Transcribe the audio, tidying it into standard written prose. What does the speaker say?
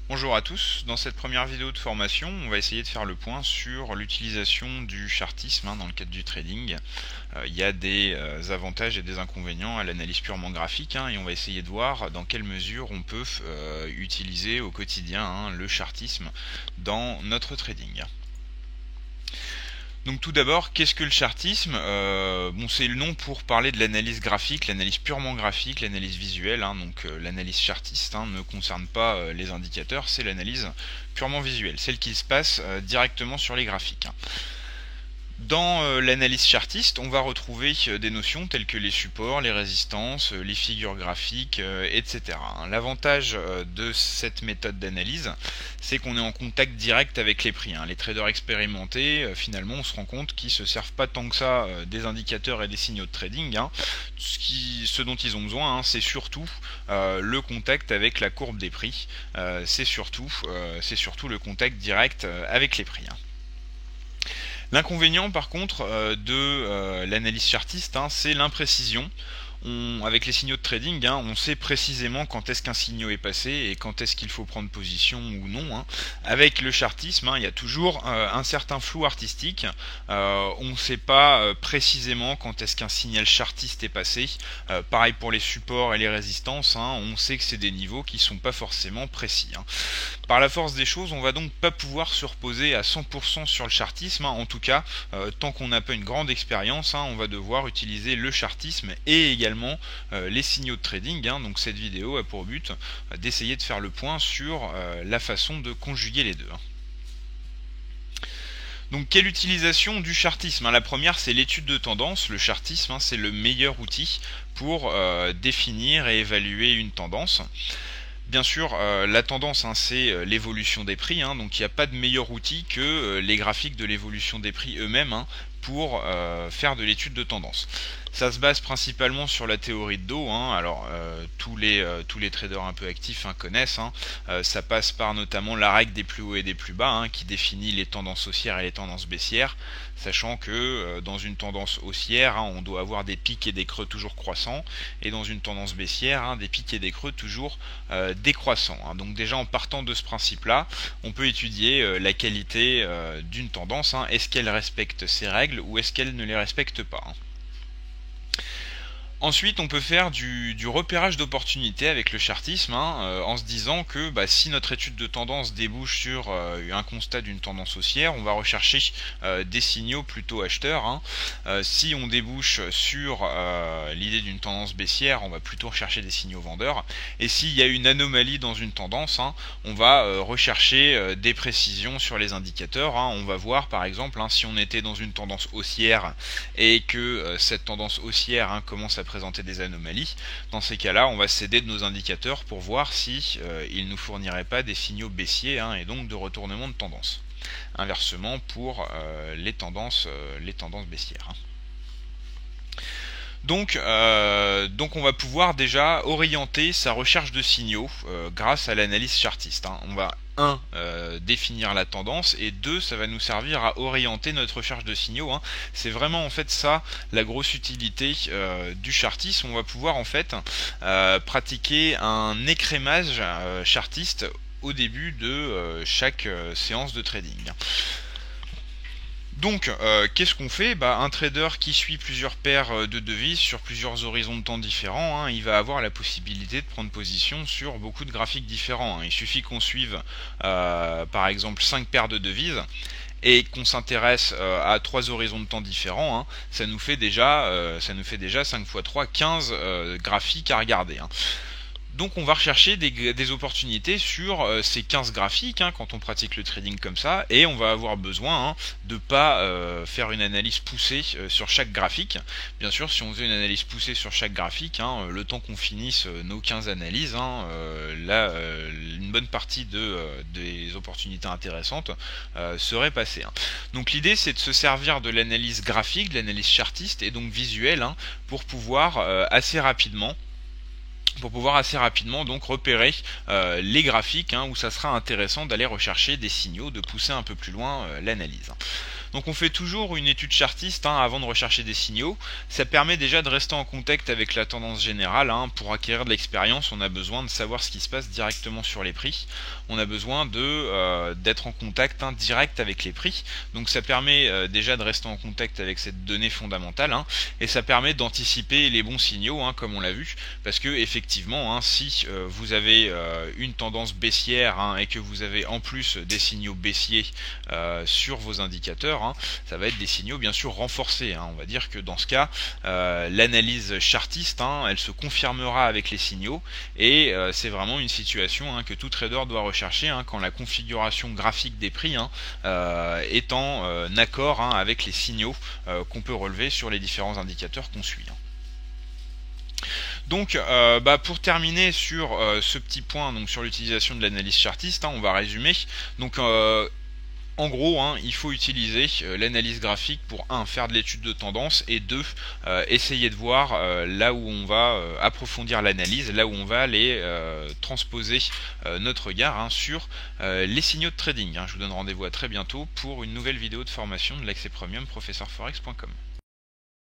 Bonjour à tous, dans cette première vidéo de formation, on va essayer de faire le point sur l'utilisation du chartisme dans le cadre du trading. Il y a des avantages et des inconvénients à l'analyse purement graphique et on va essayer de voir dans quelle mesure on peut utiliser au quotidien le chartisme dans notre trading. Donc tout d'abord, qu'est-ce que le chartisme? C'est le nom pour parler de l'analyse graphique, l'analyse purement graphique, l'analyse visuelle. L'analyse chartiste ne concerne pas les indicateurs, c'est l'analyse purement visuelle, celle qui se passe directement sur les graphiques. Dans l'analyse chartiste, on va retrouver des notions telles que les supports, les résistances, les figures graphiques, etc. L'avantage de cette méthode d'analyse, c'est qu'on est en contact direct avec les prix. Les traders expérimentés, finalement, on se rend compte qu'ils ne se servent pas tant que ça des indicateurs et des signaux de trading. Ce dont ils ont besoin, c'est surtout le contact avec la courbe des prix. C'est surtout le contact direct avec les prix. L'inconvénient par contre de l'analyse chartiste, c'est l'imprécision. Avec les signaux de trading, on sait précisément quand est-ce qu'un signal est passé et quand est-ce qu'il faut prendre position ou non. Avec le chartisme, il y a toujours un certain flou artistique. On ne sait pas précisément quand est-ce qu'un signal chartiste est passé. Pareil pour les supports et les résistances, on sait que c'est des niveaux qui ne sont pas forcément précis. Par la force des choses, on va donc pas pouvoir se reposer à 100% sur le chartisme. En tout cas, tant qu'on n'a pas une grande expérience, on va devoir utiliser le chartisme et également les signaux de trading. Donc cette vidéo a pour but d'essayer de faire le point sur la façon de conjuguer les deux. Donc quelle utilisation du chartisme? La première, c'est l'étude de tendance. Le chartisme, c'est le meilleur outil pour définir et évaluer une tendance. Bien sûr, la tendance, c'est l'évolution des prix, donc il n'y a pas de meilleur outil que les graphiques de l'évolution des prix eux-mêmes pour faire de l'étude de tendance. Ça se base principalement sur la théorie de Dow. Alors tous les traders un peu actifs connaissent. Ça passe par notamment la règle des plus hauts et des plus bas qui définit les tendances haussières et les tendances baissières, sachant que dans une tendance haussière, on doit avoir des pics et des creux toujours croissants, et dans une tendance baissière, des pics et des creux toujours décroissants. Donc déjà en partant de ce principe-là, on peut étudier la qualité d'une tendance. Est-ce qu'elle respecte ces règles ou est-ce qu'elle ne les respecte pas? Ensuite, on peut faire du repérage d'opportunités avec le chartisme, en se disant que si notre étude de tendance débouche sur un constat d'une tendance haussière, on va rechercher des signaux plutôt acheteurs. Si on débouche sur l'idée d'une tendance baissière, on va plutôt rechercher des signaux vendeurs. Et s'il y a une anomalie dans une tendance, on va rechercher des précisions sur les indicateurs. On va voir par exemple si on était dans une tendance haussière et que cette tendance haussière commence à présenter des anomalies. Dans ces cas-là, on va s'aider de nos indicateurs pour voir si ils nous fourniraient pas des signaux baissiers et donc de retournement de tendance. Inversement pour les tendances baissières. Donc on va pouvoir déjà orienter sa recherche de signaux grâce à l'analyse chartiste. On va définir la tendance, et 2, ça va nous servir à orienter notre recherche de signaux. C'est vraiment en fait ça la grosse utilité du chartisme. On va pouvoir en fait pratiquer un écrémage chartiste au début de chaque séance de trading. Donc, qu'est-ce qu'on fait? Un trader qui suit plusieurs paires de devises sur plusieurs horizons de temps différents, il va avoir la possibilité de prendre position sur beaucoup de graphiques différents. Il suffit qu'on suive, par exemple, 5 paires de devises et qu'on s'intéresse à 3 horizons de temps différents. Ça nous fait déjà 5 x 3, 15 graphiques à regarder. Donc on va rechercher des opportunités sur ces 15 graphiques quand on pratique le trading comme ça, et on va avoir besoin de pas faire une analyse poussée sur chaque graphique. Bien sûr, si on faisait une analyse poussée sur chaque graphique, le temps qu'on finisse nos 15 analyses, une bonne partie des opportunités intéressantes serait passée. Donc l'idée, c'est de se servir de l'analyse graphique, de l'analyse chartiste et donc visuelle pour pouvoir assez rapidement donc repérer les graphiques où ça sera intéressant d'aller rechercher des signaux, de pousser un peu plus loin l'analyse. Donc on fait toujours une étude chartiste avant de rechercher des signaux. Ça permet déjà de rester en contact avec la tendance générale. Pour acquérir de l'expérience, on a besoin de savoir ce qui se passe directement sur les prix. On a besoin d'être en contact direct avec les prix. Donc ça permet déjà de rester en contact avec cette donnée fondamentale, et ça permet d'anticiper les bons signaux, comme on l'a vu, parce que effectivement, si vous avez une tendance baissière et que vous avez en plus des signaux baissiers sur vos indicateurs, ça va être des signaux bien sûr renforcés. On va dire que dans ce cas, l'analyse chartiste, elle se confirmera avec les signaux, et c'est vraiment une situation que tout trader doit rechercher quand la configuration graphique des prix est en accord avec les signaux qu'on peut relever sur les différents indicateurs qu'on suit. Donc pour terminer sur ce petit point, donc sur l'utilisation de l'analyse chartiste, on va résumer. Donc en gros, il faut utiliser l'analyse graphique pour 1. Faire de l'étude de tendance, et 2. Essayer de voir là où on va approfondir l'analyse, là où on va aller transposer notre regard sur les signaux de trading. Je vous donne rendez-vous à très bientôt pour une nouvelle vidéo de formation de l'accès premium professeurforex.com.